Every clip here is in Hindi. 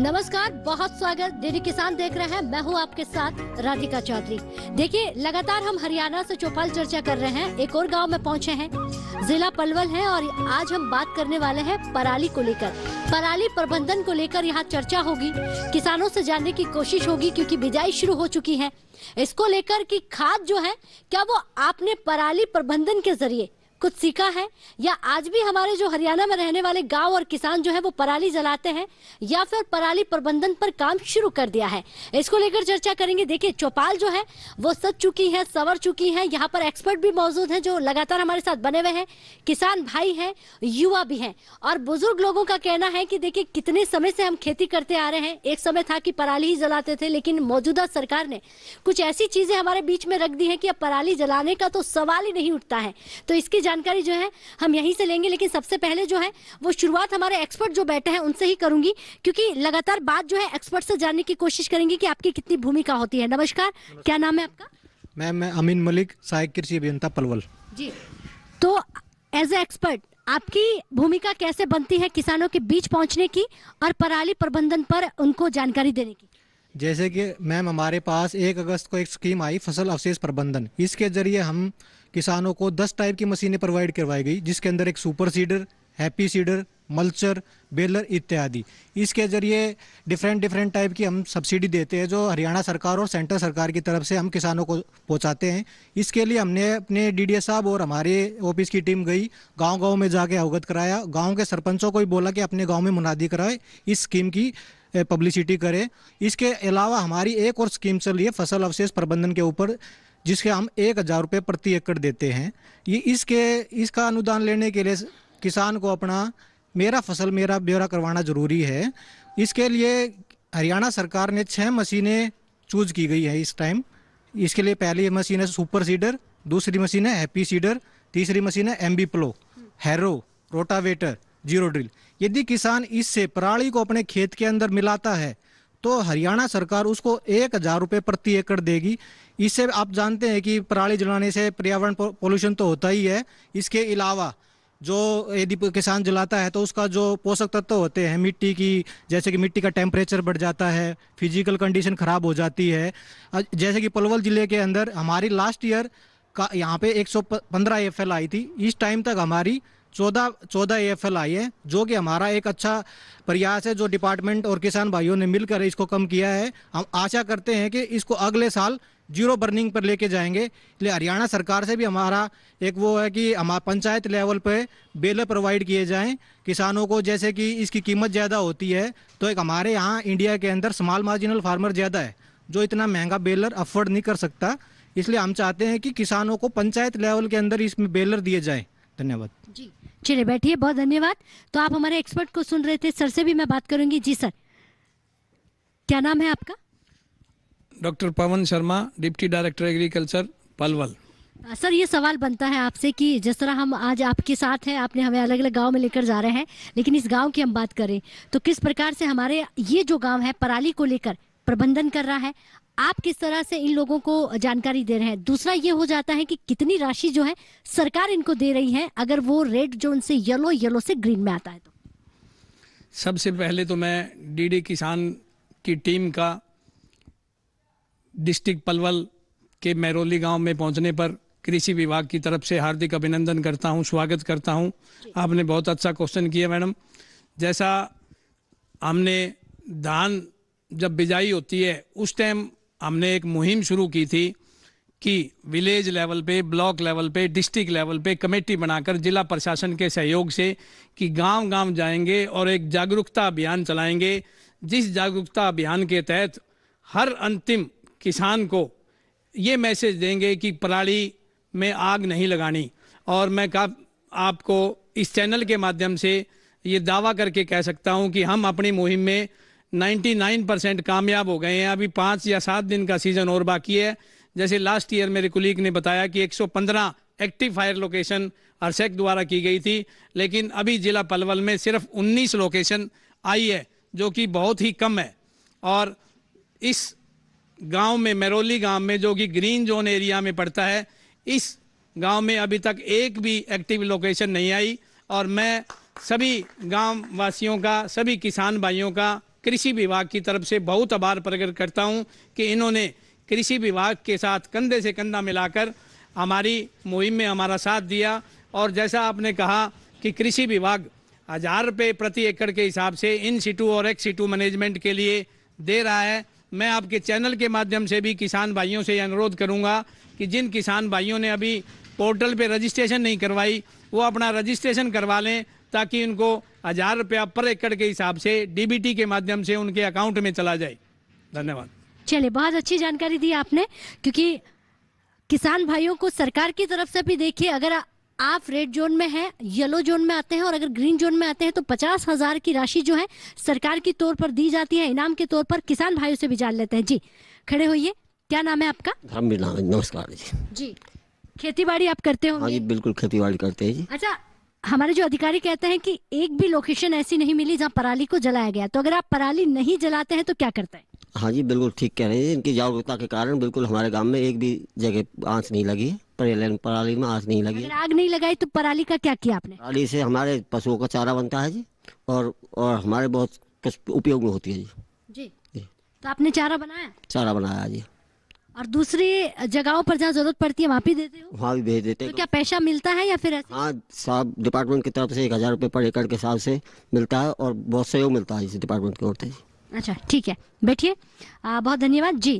नमस्कार, बहुत स्वागत। डीडी किसान देख रहे हैं, मैं हूं आपके साथ राधिका चौधरी। देखिए, लगातार हम हरियाणा से चौपाल चर्चा कर रहे हैं। एक और गांव में पहुंचे हैं, जिला पलवल है, और आज हम बात करने वाले हैं पराली को लेकर। पराली प्रबंधन को लेकर यहाँ चर्चा होगी, किसानों से जानने की कोशिश होगी, क्योंकि बिजाई शुरू हो चुकी है। इसको लेकर कि खाद जो है, क्या वो आपने पराली प्रबंधन के जरिए कुछ सीखा है, या आज भी हमारे जो हरियाणा में रहने वाले गांव और किसान जो है वो पराली जलाते हैं, या फिर पराली प्रबंधन पर काम शुरू कर दिया है, इसको लेकर चर्चा करेंगे। देखिए, चौपाल जो है वो सज चुकी है, संवर चुकी है। यहाँ पर एक्सपर्ट भी मौजूद हैं जो लगातार हमारे साथ बने हुए हैं। किसान भाई हैं, युवा भी हैं, और बुजुर्ग लोगों का कहना है कि देखिए, कितने समय से हम खेती करते आ रहे हैं। एक समय था कि पराली ही जलाते थे, लेकिन मौजूदा सरकार ने कुछ ऐसी चीजें हमारे बीच में रख दी है कि अब पराली जलाने का तो सवाल ही नहीं उठता है। तो इसकी जानकारी जो है हम यहीं से लेंगे, लेकिन सबसे पहले जो है वो शुरुआत हमारे एक्सपर्ट जो बैठे हैं उनसे ही करूंगी, क्योंकि लगातार बात जो है एक्सपर्ट से जानने की कोशिश करेंगे कि आपकी कितनी भूमिका होती है। नमस्कार, क्या नाम है आपका? मैं अमीन मलिक, सहायक कृषि अभियंता पलवल जी। तो एज ए एक्सपर्ट आपकी भूमिका कैसे बनती है किसानों के बीच पहुंचने की और पराली प्रबंधन पर उनको जानकारी देने की? जैसे कि मैम, हमारे पास 1 अगस्त को एक स्कीम आई, फसल अवशेष प्रबंधन। इसके जरिए हम किसानों को 10 टाइप की मशीनें प्रोवाइड करवाई गई, जिसके अंदर एक super seeder, happy seeder, mulcher, baler इत्यादि। इसके जरिए डिफरेंट टाइप की हम सब्सिडी देते हैं, जो हरियाणा सरकार और सेंट्रल सरकार की तरफ से हम किसानों को पहुंचाते हैं। इसके लिए हमने अपने डीडीए साहब और हमारे ऑफिस की टीम गई, गांव-गांव में जाके अवगत कराया। गांव के सरपंचों को भी बोला कि अपने गांव में मुनादी कराए, इस स्कीम की पब्लिसिटी करें। इसके अलावा हमारी एक और स्कीम चल रही है फसल अवशेष प्रबंधन के ऊपर, जिसके हम 1000 रुपये प्रति एकड़ देते हैं। इसका अनुदान लेने के लिए किसान को अपना मेरा फसल मेरा ब्यौरा करवाना जरूरी है। इसके लिए हरियाणा सरकार ने 6 मशीनें चूज की गई है इस टाइम। इसके लिए पहली मशीन है सुपर सीडर, दूसरी मशीन है हैप्पी सीडर, तीसरी मशीन है एमबी प्लो, हैरो, रोटावेटर, जीरो ड्रिल। यदि किसान इससे पराली को अपने खेत के अंदर मिलाता है तो हरियाणा सरकार उसको 1000 रुपये प्रति एकड़ देगी। इससे आप जानते हैं कि पराली जलाने से पर्यावरण पोल्यूशन तो होता ही है। इसके अलावा जो यदि किसान जलाता है तो उसका जो पोषक तत्व होते हैं मिट्टी की, जैसे कि मिट्टी का टेम्परेचर बढ़ जाता है, फिजिकल कंडीशन खराब हो जाती है। जैसे कि पलवल जिले के अंदर हमारी लास्ट ईयर का यहाँ पे 115 AFL आई थी। इस टाइम तक हमारी 14 AFL आई है, जो कि हमारा एक अच्छा प्रयास है, जो डिपार्टमेंट और किसान भाइयों ने मिलकर इसको कम किया है। हम आशा करते हैं कि इसको अगले साल जीरो बर्निंग पर लेके जाएंगे। इसलिए हरियाणा सरकार से भी हमारा एक वो है कि हमारा पंचायत लेवल पे बेलर प्रोवाइड किए जाएं किसानों को। जैसे कि इसकी कीमत ज़्यादा होती है, तो एक हमारे यहाँ इंडिया के अंदर स्मॉल मार्जिनल फार्मर ज़्यादा है, जो इतना महंगा बेलर अफोर्ड नहीं कर सकता। इसलिए हम चाहते हैं कि किसानों को पंचायत लेवल के अंदर इसमें बेलर दिए जाएँ। धन्यवाद जी, चलिए बैठिए, बहुत धन्यवाद। तो आप हमारे एक्सपर्ट को सुन रहे थे, सर से भी मैं बात करूंगी। जी सर, क्या नाम है आपका? Doctor Pawan Sharma, deputy director agriculture Palwal. Sir, ये सवाल बनता है आपसे कि जिस तरह हम आज आपके साथ हैं, आपने हमें अलग अलग गांव में लेकर जा रहे हैं, लेकिन इस गांव की हम बात करें तो किस प्रकार से हमारे ये जो गांव है पराली को लेकर प्रबंधन कर रहा है, आप किस तरह से इन लोगों को जानकारी दे रहे हैं? दूसरा ये हो जाता है कि कितनी राशि जो है सरकार इनको दे रही है, अगर वो रेड जोन से येलो से ग्रीन में आता है तो? सबसे पहले तो मैं डीडी किसान की टीम का डिस्ट्रिक्ट पलवल के मैरोली गांव में पहुंचने पर कृषि विभाग की तरफ से हार्दिक अभिनंदन करता हूं, स्वागत करता हूं। आपने बहुत अच्छा क्वेश्चन किया मैडम। जैसा हमने धान जब बिजाई होती है उस टाइम हमने एक मुहिम शुरू की थी कि विलेज लेवल पे, ब्लॉक लेवल पे, डिस्ट्रिक्ट लेवल पे कमेटी बनाकर जिला प्रशासन के सहयोग से कि गांव-गांव जाएंगे और एक जागरूकता अभियान चलाएंगे। जिस जागरूकता अभियान के तहत हर अंतिम किसान को ये मैसेज देंगे कि पराली में आग नहीं लगानी। और मैं आपको इस चैनल के माध्यम से ये दावा करके कह सकता हूँ कि हम अपनी मुहिम में 99% कामयाब हो गए हैं। अभी 5 या 7 दिन का सीजन और बाकी है। जैसे लास्ट ईयर मेरे कुलीग ने बताया कि 115 एक्टिव फायर लोकेशन अरसेक द्वारा की गई थी, लेकिन अभी जिला पलवल में सिर्फ 19 लोकेशन आई है, जो कि बहुत ही कम है। और इस गांव में, मैरोली गांव में, जो कि ग्रीन जोन एरिया में पड़ता है, इस गांव में अभी तक एक भी एक्टिव लोकेशन नहीं आई। और मैं सभी गांव वासियों का, सभी किसान भाइयों का कृषि विभाग की तरफ से बहुत आभार प्रकट करता हूं कि इन्होंने कृषि विभाग के साथ कंधे से कंधा मिलाकर हमारी मुहिम में हमारा साथ दिया। और जैसा आपने कहा कि कृषि विभाग 1000 रुपये प्रति एकड़ के हिसाब से इन सिटू और एक्स सिटू मैनेजमेंट के लिए दे रहा है। मैं आपके चैनल के माध्यम से भी किसान भाइयों से अनुरोध करूंगा कि जिन किसान भाइयों ने अभी पोर्टल पे रजिस्ट्रेशन नहीं करवाई वो अपना रजिस्ट्रेशन करवा लें, ताकि उनको 1000 रुपया पर एकड़ के हिसाब से डीबीटी के माध्यम से उनके अकाउंट में चला जाए। धन्यवाद। चलिए, बहुत अच्छी जानकारी दी आपने, क्योंकि किसान भाइयों को सरकार की तरफ से भी देखिए, अगर आप रेड जोन में हैं, येलो जोन में आते हैं और अगर ग्रीन जोन में आते हैं तो 50,000 की राशि जो है सरकार की तौर पर दी जाती है इनाम के तौर पर। किसान भाइयों से भी जान लेते हैं। जी, खड़े होइए, क्या नाम है आपका? मेरा नाम है, नमस्कार जी। जी, खेती बाड़ी आप करते हो? हाँ जी, बिल्कुल खेती बाड़ी करते हैं जी। अच्छा, हमारे जो अधिकारी कहते हैं कि एक भी लोकेशन ऐसी नहीं मिली जहाँ पराली को जलाया गया, तो अगर आप पराली नहीं जलाते हैं तो क्या करते हैं? हाँ जी, बिल्कुल ठीक कह रहे हैं। इनकी जागरूकता के कारण बिल्कुल हमारे गांव में एक भी जगह आंच नहीं लगी है, पराली में आंच नहीं लगी। अगर आग नहीं लगाई तो पराली का क्या किया आपने? पराली से हमारे पशुओं का चारा बनता है जी, और हमारे बहुत कुछ उपयोग में होती है जी। जी, तो आपने चारा बनाया? चारा बनाया जी। और दूसरी जगहों पर जहाँ जरूरत पड़ती है वहाँ भी देते हो? वहाँ भी भेज देते तो हैं। क्या पैसा मिलता है या फिर ऐसे? हाँ, सब डिपार्टमेंट की तरफ से 1000 रुपये पर एकड़ के हिसाब से मिलता है और बहुत सहयोग मिलता है इस डिपार्टमेंट की ओर से। अच्छा, ठीक है, बैठिए। बहुत धन्यवाद जी।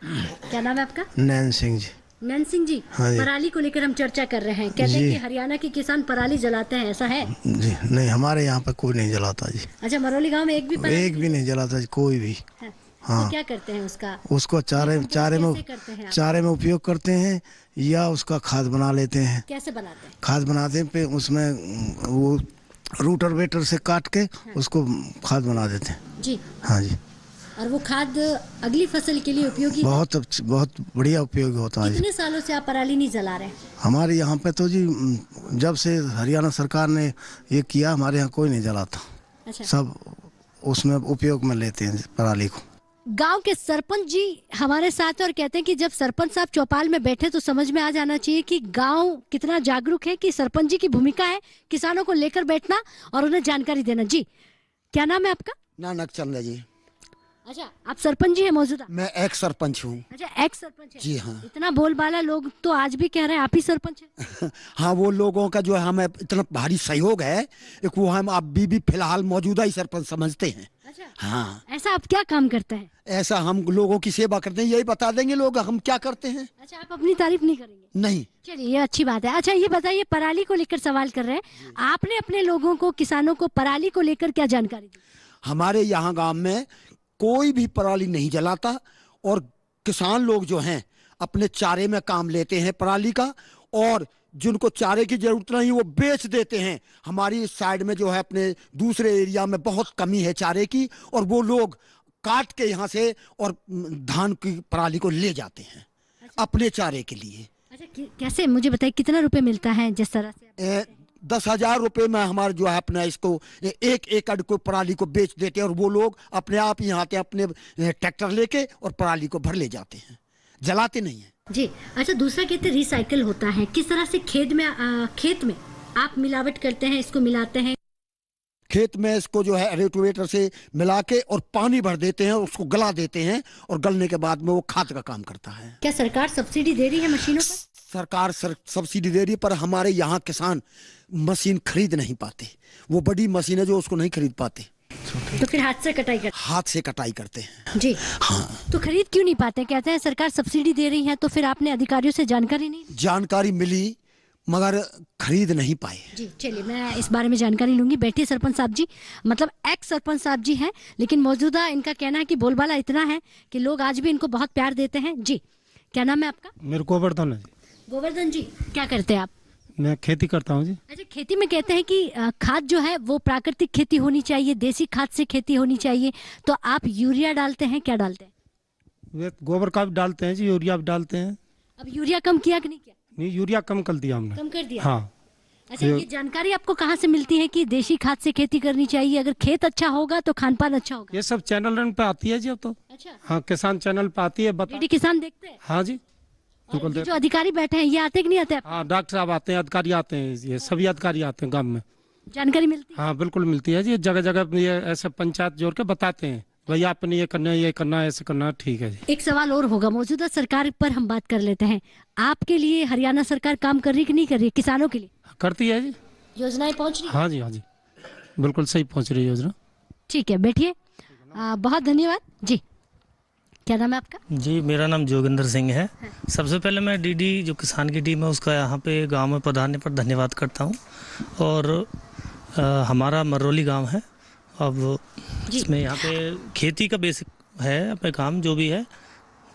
क्या नाम है आपका? नैन सिंह जी। नैन सिंह जी, हाँ जी। पराली को लेकर हम चर्चा कर रहे हैं। कहते हैं कि हरियाणा के किसान पराली जलाते हैं, ऐसा है? जी नहीं, हमारे यहाँ पे कोई नहीं जलाता जी। अच्छा, मरौली गांव में एक भी पराली एक भी नहीं जलाता जी, कोई भी। है? हाँ। तो क्या करते हैं उसका? उसको चारे कैसे करते हैं आप? चारे में उपयोग करते हैं या उसका खाद बना लेते हैं। कैसे बनाते हैं? खाद बनाते हैं, पे उसमें वो रूटर वेटर से काट के उसको खाद बना देते हैं। जी, हाँ जी, और वो खाद अगली फसल के लिए उपयोगी है? बहुत बढ़िया उपयोग होता है जी। कितने सालों से आप पराली नहीं जला रहे हैं? हमारे यहाँ पे तो जी जब से हरियाणा सरकार ने ये किया, हमारे यहाँ कोई नहीं जलाता। अच्छा, सब उसमें उपयोग में लेते हैं पराली को। गांव के सरपंच जी हमारे साथ हैं और कहते हैं कि जब सरपंच साहब चौपाल में बैठे तो समझ में आ जाना चाहिए कि गांव कितना जागरूक है, कि सरपंच जी की भूमिका है किसानों को लेकर बैठना और उन्हें जानकारी देना। जी, क्या नाम है आपका? नानक चंद जी। अच्छा, आप सरपंच जी हैं मौजूदा? मैं एक्स सरपंच हूँ। अच्छा, एक्स सरपंच है? जी हाँ। इतना बोलबाला लोग तो आज भी कह रहे हैं आप ही सरपंच हैं। हाँ, वो लोगों का जो है हमें इतना भारी सहयोग है, एक वो हम अभी भी फिलहाल मौजूदा ही सरपंच समझते हैं। अच्छा, हाँ, ऐसा आप क्या काम करते हैं? ऐसा हम लोगों की सेवा करते हैं, यही बता देंगे लोग हम क्या करते हैं। अच्छा, आप अपनी तारीफ नहीं करेंगे? नहीं। चलिए, ये अच्छी बात है। अच्छा, ये बताइए, पराली को लेकर सवाल कर रहे हैं, आपने अपने लोगों को, किसानों को पराली को लेकर क्या जानकारी दी? हमारे यहाँ गांव में कोई भी पराली नहीं जलाता और किसान लोग जो हैं अपने चारे में काम लेते हैं पराली का, और जिनको चारे की जरूरत नहीं वो बेच देते हैं। हमारी इस साइड में जो है अपने दूसरे एरिया में बहुत कमी है चारे की, और वो लोग काट के यहाँ से और धान की पराली को ले जाते हैं अपने चारे के लिए। अच्छा, कैसे, मुझे बताइए कितना रुपए मिलता है जिस तरह से? 10,000 रुपये में हमारे जो है अपना इसको 1 एकड़ को पराली को बेच देते हैं, और वो लोग अपने आप यहाँ आते हैं अपने ट्रैक्टर लेके और पराली को भर ले जाते हैं, जलाते नहीं है। जी, अच्छा, दूसरा कहते हैं रिसाइकल होता है, किस तरह से खेत में आप मिलावट करते हैं, इसको मिलाते हैं? खेत में इसको जो है रेटोवेटर से मिला के और पानी भर देते हैं, उसको गला देते हैं, और गलने के बाद में वो खाद का काम करता है। क्या सरकार सब्सिडी दे रही है मशीनों पर? सरकार सब्सिडी दे रही है, पर हमारे यहाँ किसान मशीन खरीद नहीं पाते। वो बड़ी मशीन है जो उसको नहीं खरीद पाते, तो फिर हाथ से कटाई करते हाथ से कटाई करते हैं। जी, हाँ, तो खरीद क्यों नहीं पाते? कहते हैं सरकार सब्सिडी दे रही है, तो फिर आपने अधिकारियों से जानकारी नहीं ली? जानकारी मिली मगर खरीद नहीं पाए। जी, चलिए, मैं इस बारे में जानकारी लूंगी। बैठिए सरपंच साहब जी, मतलब एक्स सरपंच साहब जी हैं, लेकिन मौजूदा इनका कहना है कि बोलबाला इतना है कि लोग आज भी इनको बहुत प्यार देते हैं। जी, क्या नाम है आपका? मेरे गोवर्धन है जी। गोवर्धन जी, क्या करते हैं आप? मैं खेती करता हूँ जी। अच्छा, खेती में कहते हैं कि खाद जो है वो प्राकृतिक खेती होनी चाहिए, देसी खाद से खेती होनी चाहिए, तो आप यूरिया डालते हैं, क्या डालते हैं? वे गोबर का भी डालते हैं जी, यूरिया भी डालते हैं। अब यूरिया कम किया कि नहीं किया? नहीं, यूरिया कम कर दिया हमने। कम कर दिया? हाँ। अच्छा, ये जानकारी आपको कहाँ से मिलती है कि देशी खाद से खेती करनी चाहिए? अगर खेत अच्छा होगा तो खान पान अच्छा होगा। ये सब चैनल पे आती है जी अब तो। अच्छा, हाँ, किसान चैनल पे आती है, डीडी किसान देखते हैं? हाँ जी, और जो अधिकारी बैठे हैं ये आते कि नहीं आते? हाँ, डॉक्टर साहब आते हैं, अधिकारी आते हैं, ये सभी अधिकारी आते हैं गाँव में। जानकारी मिलती है? हाँ बिल्कुल मिलती है जी, जगह जगह ये ऐसे पंचायत जोड़ के बताते हैं भाई आपने ये करना है, ये करना है, ऐसे करना है, ठीक है जी। एक सवाल और होगा, मौजूदा सरकार पर हम बात कर लेते हैं। आपके लिए हरियाणा सरकार काम कर रही कि नहीं कर रही, किसानों के लिए करती है जी। योजनाएं पहुंच रही? हाँ जी, हाँ जी, बिल्कुल सही पहुंच रही है योजना। ठीक है, बैठिए। बहुत धन्यवाद जी। क्या नाम है आपका? जी मेरा नाम जोगिंदर सिंह है। सबसे पहले मैं डीडी जो किसान की टीम है उसका यहाँ पे गांव में पधारने पर धन्यवाद करता हूँ। और हमारा मरौली गांव है। अब इसमें यहाँ पे खेती का बेसिक है अपने काम जो भी है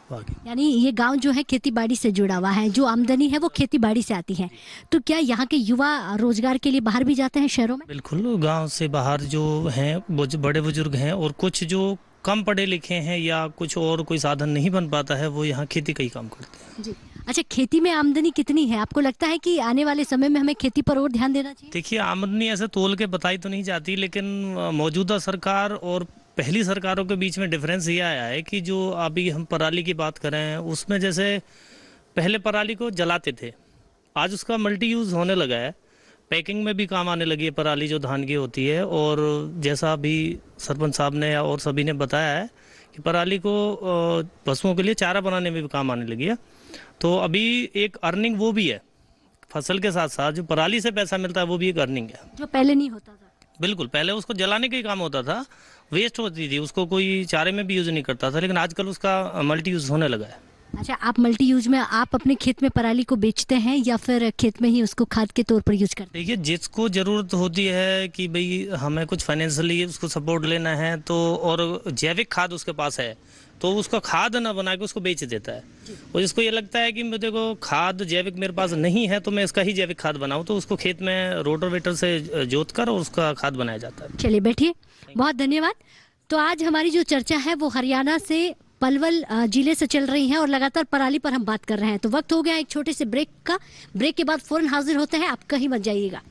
बाकी। यानी ये गांव जो है खेती बाड़ी से जुड़ा हुआ है, जो आमदनी है वो खेती बाड़ी से आती है। तो क्या यहाँ के युवा रोजगार के लिए बाहर भी जाते हैं शहरों में? बिल्कुल, गांव से बाहर जो हैं वो बड़े बुजुर्ग हैं और कुछ जो कम पढ़े लिखे हैं या कुछ और कोई साधन नहीं बन पाता है वो यहाँ खेती का ही काम करते हैं जी। अच्छा, खेती में आमदनी कितनी है? आपको लगता है कि आने वाले समय में हमें खेती पर और ध्यान देना चाहिए? देखिए, आमदनी ऐसे तोल के बताई तो नहीं जाती, लेकिन मौजूदा सरकार और पहली सरकारों के बीच में डिफरेंस ये आया है कि जो अभी हम पराली की बात करें उसमें जैसे पहले पराली को जलाते थे, आज उसका मल्टी यूज़ होने लगा है। पैकिंग में भी काम आने लगी है पराली जो धान की होती है। और जैसा अभी सरपंच साहब ने और सभी ने बताया है कि पराली को पशुओं के लिए चारा बनाने में भी काम आने लगी है। तो अभी एक अर्निंग वो भी है, फसल के साथ साथ जो पराली से पैसा मिलता है वो भी एक अर्निंग है, जो पहले नहीं होता था। बिल्कुल, पहले उसको जलाने का ही काम होता था, वेस्ट होती थी, उसको कोई चारे में भी यूज़ नहीं करता था, लेकिन आजकल उसका मल्टी यूज़ होने लगा है। अच्छा, आप मल्टी यूज में आप अपने खेत में पराली को बेचते हैं या फिर खेत में ही उसको खाद के तौर पर यूज करते हैं? देखिए, जिसको ज़रूरत होती है कि भाई हमें कुछ फाइनेंशियली उसको सपोर्ट लेना है तो, और जैविक खाद उसके पास है तो उसका खाद ना बना के उसको बेच देता है। और जिसको ये लगता है कि मेरे को खाद जैविक मेरे पास नहीं है तो मैं इसका ही जैविक खाद बनाऊं, तो उसको खेत में रोटावेटर से जोत कर और उसका खाद बनाया जाता है। चलिए बैठिए, बहुत धन्यवाद। तो आज हमारी जो चर्चा है वो हरियाणा से पलवल जिले से चल रही है और लगातार पराली पर हम बात कर रहे हैं। तो वक्त हो गया एक छोटे से ब्रेक का। ब्रेक के बाद फौरन हाजिर होते हैं, आप कहीं मत जाइएगा।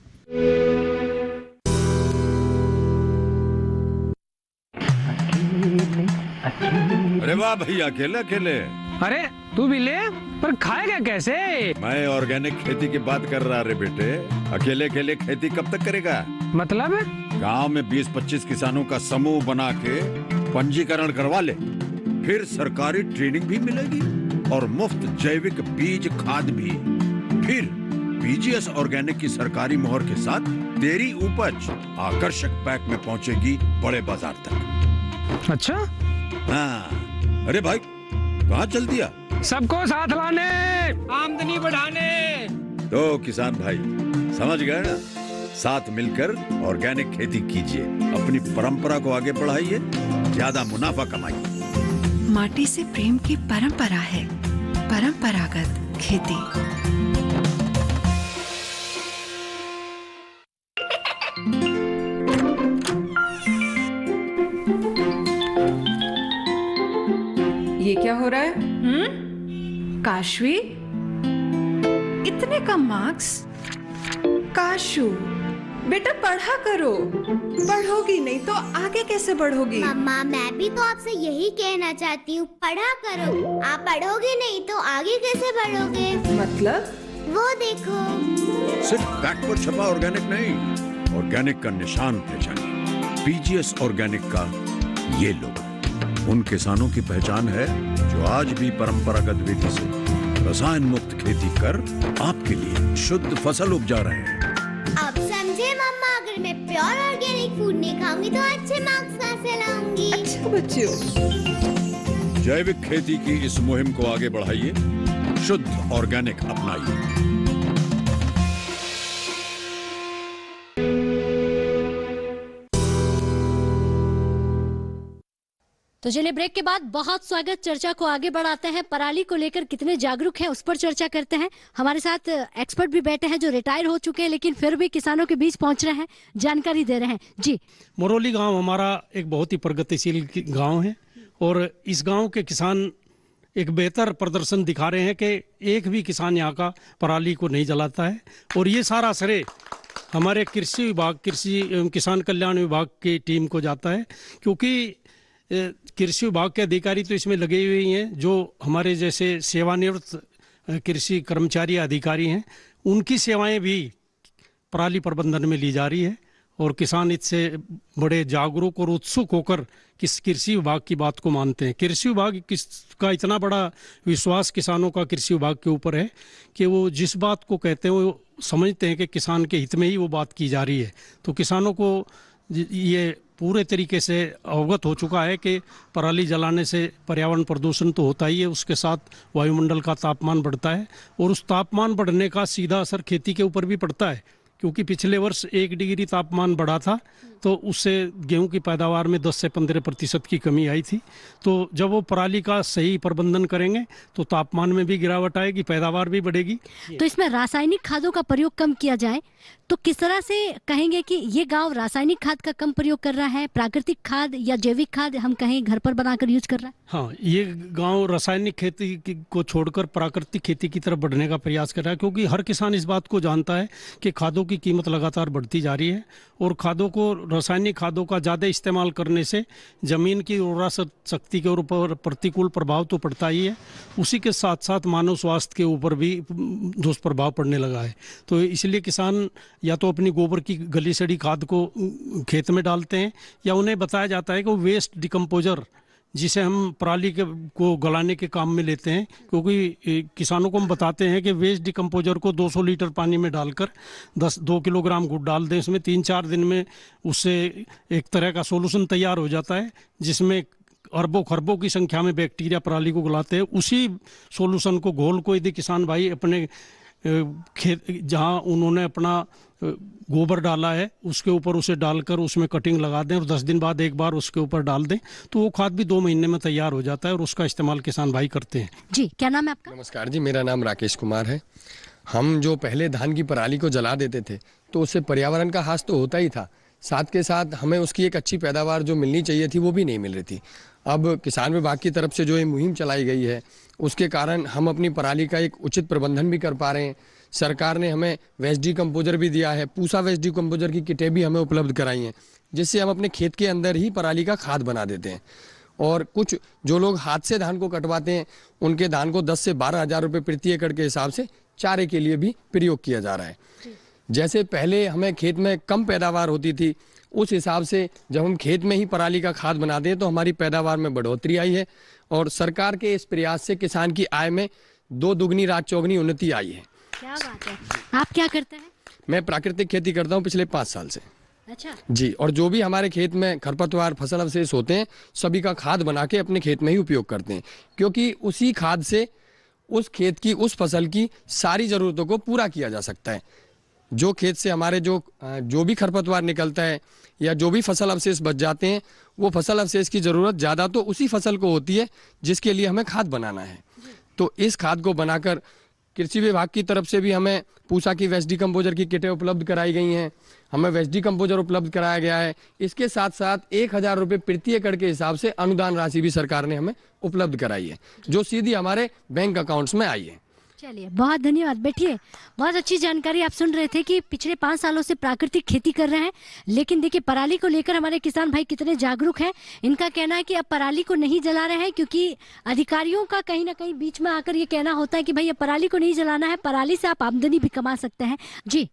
अरे वाह भैया, अकेले अकेले। अरे तू भी ले, पर खाएगा कैसे? मैं ऑर्गेनिक खेती की बात कर रहा रे बेटे। अकेले अकेले खेती कब तक करेगा? मतलब गांव में 20-25 किसानों का समूह बना के पंजीकरण करवा ले, फिर सरकारी ट्रेनिंग भी मिलेगी और मुफ्त जैविक बीज खाद भी। फिर पीजीएस ऑर्गेनिक की सरकारी मोहर के साथ तेरी उपज आकर्षक पैक में पहुंचेगी बड़े बाजार तक। अच्छा? हाँ, अरे भाई कहाँ चल दिया? सबको साथ लाने, आमदनी बढ़ाने। तो किसान भाई समझ गए ना, साथ मिलकर ऑर्गेनिक खेती कीजिए, अपनी परंपरा को आगे बढ़ाइए, ज्यादा मुनाफा कमाइए। माटी से प्रेम की परंपरा है परंपरागत खेती। ये क्या हो रहा है? काशवी, इतने कम मार्क्स? काशू बेटा पढ़ा करो, पढ़ोगी नहीं तो आगे कैसे बढ़ोगी? मम्मा, मैं भी तो आपसे यही कहना चाहती हूँ, पढ़ा करो। आप पढ़ोगे नहीं तो आगे कैसे बढ़ोगे? मतलब? वो देखो, सिर्फ बैक पर छपा ऑर्गेनिक नहीं, ऑर्गेनिक का निशान पहचानिए। पीजीएस ऑर्गेनिक का ये लोगो उन किसानों की पहचान है जो आज भी परंपरागत विधि से रसायन मुक्त खेती कर आपके लिए शुद्ध फसल उपजा रहे हैं। अब समझे मम्मा, अगर मैं प्योर ऑर्गेनिक फूड नहीं खाऊंगी तो अच्छे मार्क्स कहाँ से लाऊंगी? अच्छा बच्चों, जैविक खेती की इस मुहिम को आगे बढ़ाइए, शुद्ध ऑर्गेनिक अपनाइए। तो चलिए ब्रेक के बाद बहुत स्वागत, चर्चा को आगे बढ़ाते हैं। पराली को लेकर कितने जागरूक हैं उस पर चर्चा करते हैं। हमारे साथ एक्सपर्ट भी बैठे हैं जो रिटायर हो चुके हैं लेकिन फिर भी किसानों के बीच पहुंच रहे हैं, जानकारी दे रहे हैं। जी, मरौली गांव हमारा एक बहुत ही प्रगतिशील गांव है और इस गांव के किसान एक बेहतर प्रदर्शन दिखा रहे हैं कि एक भी किसान यहाँ का पराली को नहीं जलाता है। और ये सारा श्रेय हमारे कृषि विभाग, कृषि एवं किसान कल्याण विभाग की टीम को जाता है, क्योंकि कृषि विभाग के अधिकारी तो इसमें लगे हुए ही हैं, जो हमारे जैसे सेवानिवृत्त कृषि कर्मचारी अधिकारी हैं, उनकी सेवाएं भी पराली प्रबंधन में ली जा रही है। और किसान इससे बड़े जागरूक और उत्सुक होकर कृषि विभाग की बात को मानते हैं। कृषि विभाग का इतना बड़ा विश्वास किसानों का कृषि विभाग के ऊपर है कि वो जिस बात को कहते हैं वो समझते हैं कि किसान के हित में ही वो बात की जा रही है। तो किसानों को ये पूरे तरीके से अवगत हो चुका है कि पराली जलाने से पर्यावरण प्रदूषण तो होता ही है, उसके साथ वायुमंडल का तापमान बढ़ता है और उस तापमान बढ़ने का सीधा असर खेती के ऊपर भी पड़ता है, क्योंकि पिछले वर्ष 1 डिग्री तापमान बढ़ा था तो उससे गेहूं की पैदावार में 10 से 15% की कमी आई थी। तो जब वो पराली का सही प्रबंधन करेंगे तो तापमान में भी गिरावट आएगी, पैदावार भी बढ़ेगी। तो इसमें रासायनिक खादों का प्रयोग कम किया जाए तो किस तरह से कहेंगे कि ये गांव रासायनिक खाद का कम प्रयोग कर रहा है, प्राकृतिक खाद या जैविक खाद हम कहें घर पर बनाकर यूज कर रहा है? हाँ, ये गांव रासायनिक खेती को छोड़कर प्राकृतिक खेती की तरफ बढ़ने का प्रयास कर रहा है, क्योंकि हर किसान इस बात को जानता है कि खादों की कीमत लगातार बढ़ती जा रही है और खादों को, रासायनिक खादों का ज़्यादा इस्तेमाल करने से ज़मीन की उर्वरा शक्ति के ऊपर प्रतिकूल प्रभाव तो पड़ता ही है, उसी के साथ साथ मानव स्वास्थ्य के ऊपर भी दुष्प्रभाव पड़ने लगा है। तो इसलिए किसान या तो अपनी गोबर की गली सड़ी खाद को खेत में डालते हैं या उन्हें बताया जाता है कि वो वेस्ट डिकम्पोजर, जिसे हम पराली को गलाने के काम में लेते हैं, क्योंकि किसानों को हम बताते हैं कि वेस्ट डिकम्पोजर को 200 लीटर पानी में डालकर 2 किलोग्राम गुड़ डाल दें, इसमें 3-4 दिन में उससे एक तरह का सोल्यूशन तैयार हो जाता है जिसमें अरबों खरबों की संख्या में बैक्टीरिया पराली को गलाते हैं। उसी सोल्यूशन को, घोल को यदि किसान भाई अपने खेत जहाँ उन्होंने अपना गोबर डाला है उसके ऊपर उसे डालकर उसमें कटिंग लगा दें और 10 दिन बाद एक बार उसके ऊपर डाल दें तो वो खाद भी 2 महीने में तैयार हो जाता है और उसका इस्तेमाल किसान भाई करते हैं। जी, क्या नाम है आपका? नमस्कार जी, मेरा नाम राकेश कुमार है। हम जो पहले धान की पराली को जला देते थे तो उससे पर्यावरण का हास तो होता ही था, साथ के साथ हमें उसकी एक अच्छी पैदावार जो मिलनी चाहिए थी वो भी नहीं मिल रही थी। अब किसान विभाग की तरफ से जो ये मुहिम चलाई गई है उसके कारण हम अपनी पराली का एक उचित प्रबंधन भी कर पा रहे हैं। सरकार ने हमें वेस्ट डिकम्पोजर भी दिया है, पूसा वेस्ट डिकम्पोजर की किटें भी हमें उपलब्ध कराई हैं, जिससे हम अपने खेत के अंदर ही पराली का खाद बना देते हैं। और कुछ जो लोग हाथ से धान को कटवाते हैं उनके धान को 10 से 12 हज़ार रुपये प्रति एकड़ के हिसाब से चारे के लिए भी प्रयोग किया जा रहा है। जैसे पहले हमें खेत में कम पैदावार होती थी, उस हिसाब से जब हम खेत में ही पराली का खाद बना दें तो हमारी पैदावार में बढ़ोतरी आई है और सरकार के इस प्रयास से किसान की आय में 2 दुगनी रात चौगनी उन्नति आई है। क्या बात है। आप क्या करते हैं? मैं प्राकृतिक खेती करता हूँ पिछले 5 साल से। अच्छा जी, और जो भी हमारे खेत में खरपतवार फसल अवशेष होते हैं सभी का खाद बना के अपने खेत में ही उपयोग करते हैं, क्योंकि उसी खाद से उस खेत की, उस फसल की सारी ज़रूरतों को पूरा किया जा सकता है। जो खेत से हमारे जो भी खरपतवार निकलता है या जो भी फसल अवशेष बच जाते हैं वो फसल अवशेष की ज़रूरत ज़्यादा तो उसी फसल को होती है जिसके लिए हमें खाद बनाना है। तो इस खाद को बनाकर कृषि विभाग की तरफ से भी हमें पूसा की वेस्ट डिकम्पोजर की किटें उपलब्ध कराई गई हैं, हमें वेस्ट डिकम्पोजर उपलब्ध कराया गया है। इसके साथ साथ 1,000 रुपये प्रति एकड़ के हिसाब से अनुदान राशि भी सरकार ने हमें उपलब्ध कराई है, जो सीधी हमारे बैंक अकाउंट्स में आई है। चलिए, बहुत धन्यवाद। बैठिए, बहुत अच्छी जानकारी आप सुन रहे थे कि पिछले 5 सालों से प्राकृतिक खेती कर रहे हैं, लेकिन देखिए पराली को लेकर हमारे किसान भाई कितने जागरूक हैं। इनका कहना है कि अब पराली को नहीं जला रहे हैं क्योंकि अधिकारियों का कहीं ना कहीं बीच में आकर ये कहना होता है कि भाई पराली को नहीं जलाना है, पराली से आप आमदनी भी कमा सकते हैं। जी,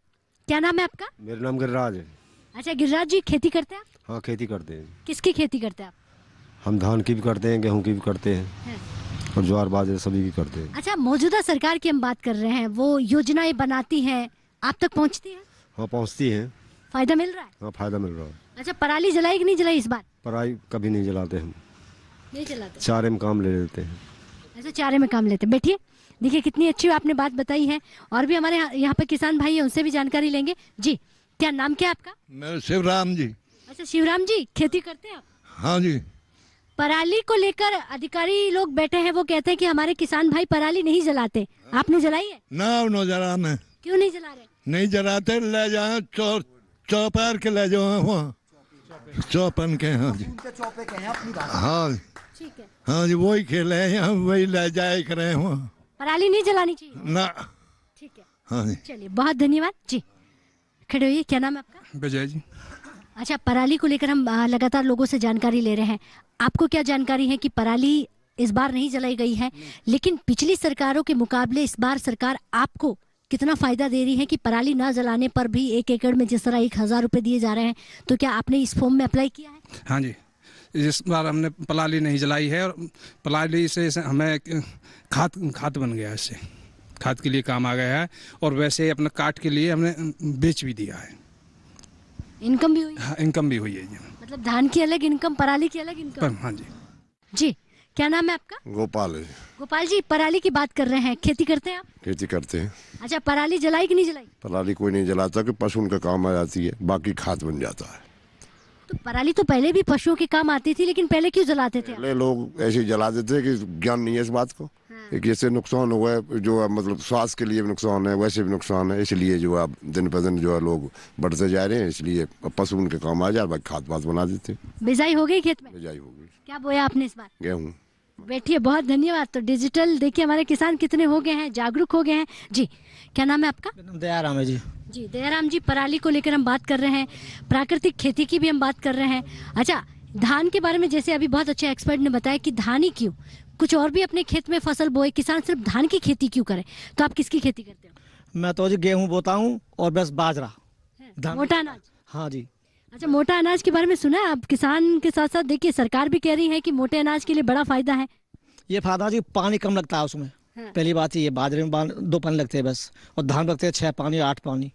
क्या नाम है आपका? मेरा नाम गिरिराज है। अच्छा गिरिराज जी, खेती करते हैं आप? हाँ, खेती करते हैं। किसकी खेती करते हैं आप? हम धान की भी करते हैं, गेहूं की भी करते हैं और ज्वार बाजरे सभी की करते हैं। अच्छा, मौजूदा सरकार की हम बात कर रहे हैं, वो योजनाएं बनाती हैं, आप तक पहुंचती हैं? हाँ, पहुंचती हैं। फायदा मिल रहा है? हाँ, फायदा मिल रहा है। अच्छा, पराली जलाई कि नहीं जलाई इस बार? पराली कभी नहीं जलाते हम, नहीं जलाते, चारे में काम ले लेते हैं। अच्छा, चारे में काम लेते। बैठिए, देखिए कितनी अच्छी आपने बात बताई है और भी हमारे यहाँ पे किसान भाई है, उनसे भी जानकारी लेंगे। जी, क्या नाम क्या है आपका? मैं शिवराम जी। अच्छा शिवराम जी, खेती करते हैं आप? हाँ जी। पराली को लेकर अधिकारी लोग बैठे हैं, वो कहते हैं कि हमारे किसान भाई पराली नहीं जलाते, आपने जलाई है? ना जलाना। क्यों नहीं जला रहे? नहीं जलाते, ले जाए चौपार के ले जाओ वहाँ चौपन के। हाँ जी, हाँ ठीक है। हाँ जी, वही खेले हैं, वही ले जाए करे वहाँ। पराली नहीं जलानी चाहिए ना। ठीक है। हाँ जी, चलिए, बहुत धन्यवाद जी। खड़े होइए, क्या नाम है आपका? विजय जी। अच्छा, पराली को लेकर हम लगातार लोगों से जानकारी ले रहे हैं। आपको क्या जानकारी है कि पराली इस बार नहीं जलाई गई है, लेकिन पिछली सरकारों के मुकाबले इस बार सरकार आपको कितना फायदा दे रही है कि पराली ना जलाने पर भी 1 एकड़ में जिस तरह 1000 रुपए दिए जा रहे हैं, तो क्या आपने इस फॉर्म में अप्लाई किया है? हाँ जी, इस बार हमने पराली नहीं जलाई है और पराली से हमें खाद बन गया, इससे खाद के लिए काम आ गया है और वैसे अपना काट के लिए हमने बेच भी दिया है। इनकम भी हुई? हाँ, इनकम भी हुई है जी। मतलब धान की अलग इनकम, पराली की अलग इनकम। हाँ जी। जी, क्या नाम है आपका? गोपाल है। गोपाल जी, पराली की बात कर रहे हैं, खेती करते हैं आप? खेती करते हैं। अच्छा, पराली जलाई कि नहीं जलाई? पराली कोई नहीं जलाता कि पशु उनका काम आ जाती है, बाकी खाद बन जाता है। तो पराली तो पहले भी पशुओं के काम आती थी, लेकिन पहले क्यों जलाते थे? पहले लोग ऐसे ही जला देते हैं कि ज्ञान नहीं है इस बात को। एक ऐसे नुकसान हुआ है जो है, मतलब स्वास्थ्य के लिए भी नुकसान है, वैसे भी नुकसान है, इसलिए जो है दिन पर दिन जो है लोग बढ़ते जा रहे हैं, इसलिए पशु उनके काम आ जाए, खाद पात बना देते हैं। बिजाई हो गई खेत में? बिजाई हो गई। क्या बोया आपने इस बार? गेहूँ। बैठिए, बहुत धन्यवाद। तो डिजिटल देखिए हमारे किसान कितने हो गए हैं, जागरूक हो गए हैं। जी, क्या नाम है आपका? दयाराम है जी। जी दयाराम जी, पराली को लेकर हम बात कर रहे हैं, प्राकृतिक खेती की भी हम बात कर रहे हैं। अच्छा, धान के बारे में जैसे अभी बहुत अच्छे एक्सपर्ट ने बताया कि धान ही क्यों, कुछ और भी अपने खेत में फसल बोए, किसान सिर्फ धान की खेती क्यों करे? तो आप किसकी खेती करते हो? मैं तो जी गेहूं बोता हूँ और बस बाजरा, मोटा अनाज। हाँ जी। अच्छा, मोटा अनाज के बारे में सुना है आप? किसान के साथ साथ देखिए सरकार भी कह रही है कि मोटे अनाज के लिए बड़ा फायदा है। ये फायदा जी, पानी कम लगता है उसमें। पहली बात ये, बाजरे में 2 पानी लगते हैं बस, और धान लगते हैं 6 पानी 8 पानी।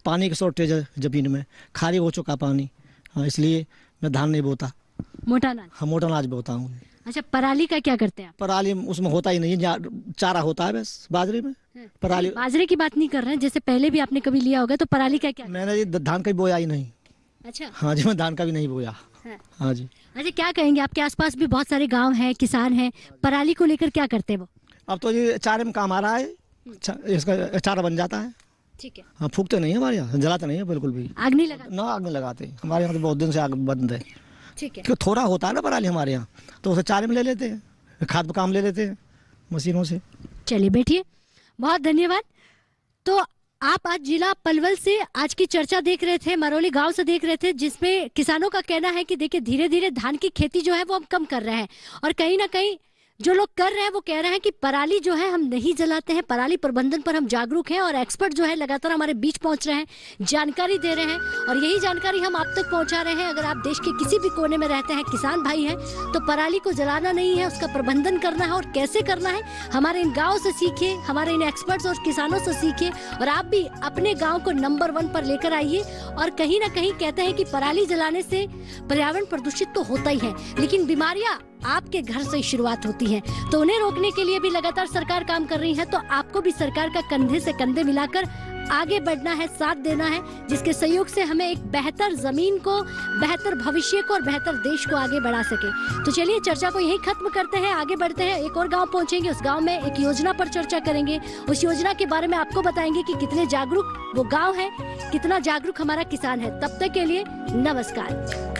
पानी की शॉर्टेज है जमीन में, खाली हो चुका पानी। हाँ, इसलिए मैं धान नहीं बोता, मोटा अनाज। हाँ, मोटा अनाज बोता हूँ। अच्छा, पराली का क्या करते हैं आप? पराली उसमें होता ही नहीं, चारा होता है बस बाजरे में। पराली, बाजरे की बात नहीं कर रहे हैं, जैसे पहले भी आपने कभी लिया होगा, तो पराली का क्या? मैंने जी धान का भी बोया ही नहीं। अच्छा। हाँ जी, मैं धान का भी नहीं बोया। हाँ जी। अच्छा, क्या कहेंगे, आपके आसपास भी बहुत सारे गांव हैं, किसान हैं, पराली को लेकर क्या करते हैं वो? अब तो ये चारे में काम आ रहा है, इसका चारा बन जाता है। ठीक है। हाँ, फूकते नहीं है हमारे यहाँ, जलाते नहीं है बिल्कुल भी। आग नहीं लगाते? ना, आग नहीं लगाते हमारे यहाँ तो, बहुत दिन से आग बंद है। ठीक है। क्योंकि थोड़ा होता है ना पराली हमारे यहाँ, तो उसे चारे में ले लेते हैं, खाद में काम ले लेते हैं मशीनों से। चलिए बैठिए, बहुत धन्यवाद। तो आप आज जिला पलवल से आज की चर्चा देख रहे थे, मरौली गांव से देख रहे थे, जिसमें किसानों का कहना है कि देखिए धीरे धीरे धान की खेती जो है वो हम कम कर रहे हैं, और कहीं ना कहीं जो लोग कर रहे हैं वो कह रहे हैं कि पराली जो है हम नहीं जलाते हैं, पराली प्रबंधन पर हम जागरूक हैं, और एक्सपर्ट जो है लगातार हमारे बीच पहुंच रहे हैं, जानकारी दे रहे हैं, और यही जानकारी हम आप तक पहुंचा रहे हैं। अगर आप देश के किसी भी कोने में रहते हैं, किसान भाई हैं, तो पराली को जलाना नहीं है, उसका प्रबंधन करना है, और कैसे करना है हमारे इन गाँव से सीखिए, हमारे इन एक्सपर्ट्स और किसानों से सीखिए, और आप भी अपने गाँव को नंबर 1 पर लेकर आइए। और कहीं ना कहीं कहते हैं कि पराली जलाने से पर्यावरण प्रदूषित तो होता ही है, लेकिन बीमारियां आपके घर से शुरुआत होती है, तो उन्हें रोकने के लिए भी लगातार सरकार काम कर रही है। तो आपको भी सरकार का कंधे से कंधे मिलाकर आगे बढ़ना है, साथ देना है, जिसके सहयोग से हमें एक बेहतर जमीन को, बेहतर भविष्य को और बेहतर देश को आगे बढ़ा सके। तो चलिए चर्चा को यहीं खत्म करते हैं, आगे बढ़ते हैं, एक और गांव पहुंचेंगे, उस गांव में एक योजना पर चर्चा करेंगे, उस योजना के बारे में आपको बताएंगे कि कितने जागरूक वो गाँव है, कितना जागरूक हमारा किसान है। तब तक के लिए नमस्कार।